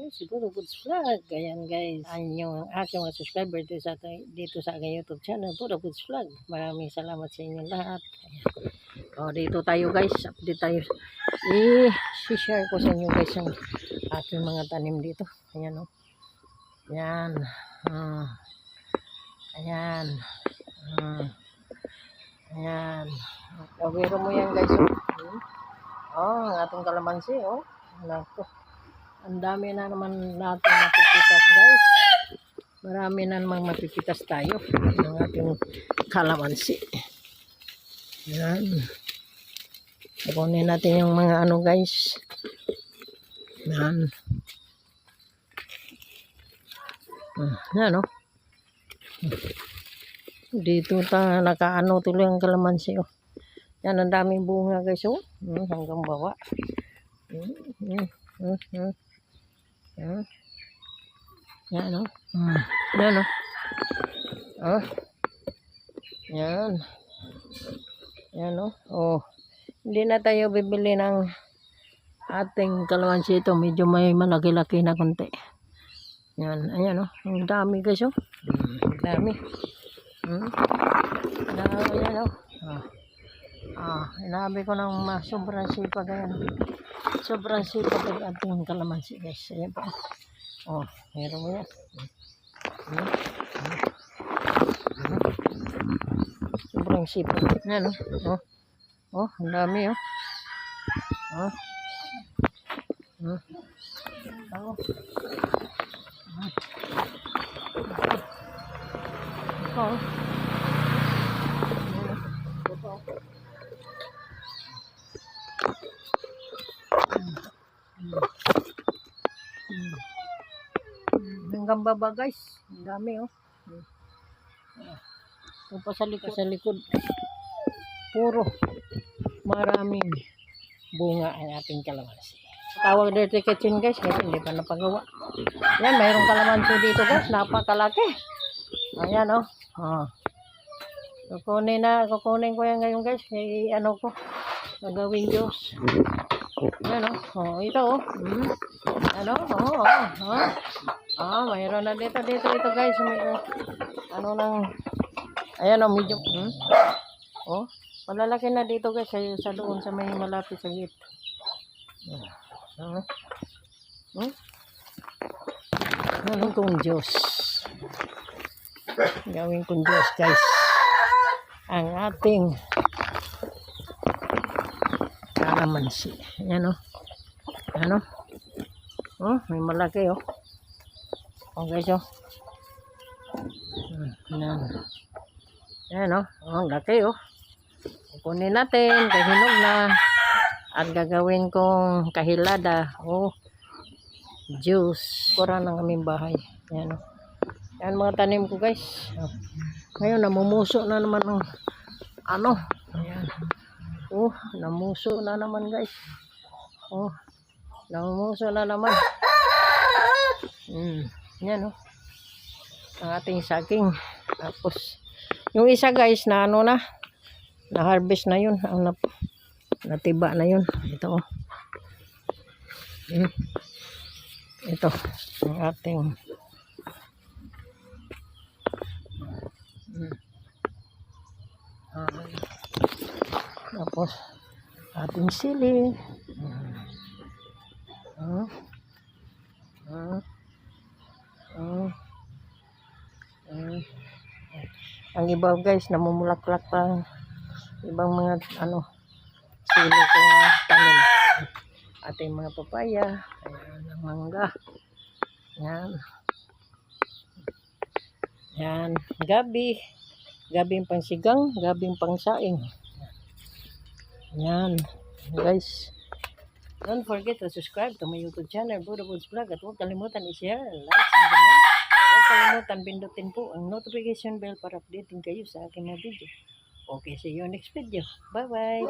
siguro Foods Vlog. Ayan guys, ayan yung aking mga subscriber dito sa aking YouTube channel, Puro Foods Vlog. Maraming salamat sa inyo lahat. Ayan. O, dito tayo guys, update tayo. I-share ko sa inyo guys yung aking mga tanim dito. Ayan o. Ayan. Ayan. Ayan. Kawiro mo yan guys o. Ang ating kalamansi o. Nako. Ang dami na naman natin mapipitas guys. Marami na naman mapipitas tayo ng ating kalamansi. Yan. Kukunin natin yung mga ano guys. Yan. Yan o. Dito nakaano tuloy ang kalamansi o. Yan, ang daming bunga guys o. Hanggang baba. Yan o. Yan o. Yan. Yan o. Oh. Hindi na tayo bibili ng ating kalamansi ito. Medyo may malaki-laki na konti. Yan. Ayan o. Ang dami guys o. Ang dami. Ayan o. Inabi ko ng sobrang sipag. Ayan. Sobrang sipag ang ating kalamansi guys. Ayan po. Oh, meron mo yan. Sobrang sipag. Ayan o. Oh, ang dami o. Hanggang baba guys. Ang dami o. Ito pa sa likod. Puro maraming bunga ang ating kalamansi. Tawag dirty kitchen guys kasi hindi pa napagawa. Yan, mayroong kalamansi dito guys. Napakalaki. Ayan o. Kukunin ko yan ngayon guys. Ano ko. Nagawin juice. Ayan o. Ito o. Ano? Mayroon na dito guys. Ano nang. Ayan o. Medyo. Malalaki na dito guys. Sa doon sa may malapit sa gate. Gawin kong juice. Gawin kong juice guys. Ang ating kalamansi. Ayan o. Ayan o. May malaki o. Guys o. Ayan o. Ang laki o. Kunin natin. Kahinog na. At gagawin kong kahilada o juice. Kura ng aming bahay. Ayan o. Ayan mga tanim ko guys. Ngayon namumuso na naman ng ano. Ayan. Namuso na naman guys. Namumuso na naman. Ayan o. Ang ating saging. Tapos yung isa guys na ano na. Na-harvest na yun. Ang natiba na yun. Ito o. Ito. Ang ating tapos ating sili. Ang iba guys namumulaklak pa ibang mga ano sili ko nga tanim. Ating mga papaya, ayan, ang mangga. Yan, gabing pangsigang, gabing pangsaing. Yan, guys. Don't forget to subscribe to my YouTube channel, Puro Foods Vlog. At huwag kalimutan i-share, like, and comment. Huwag kalimutan pindutin po ang notification bell para updating kayo sa aking mga video. Okay, see you next video. Bye-bye.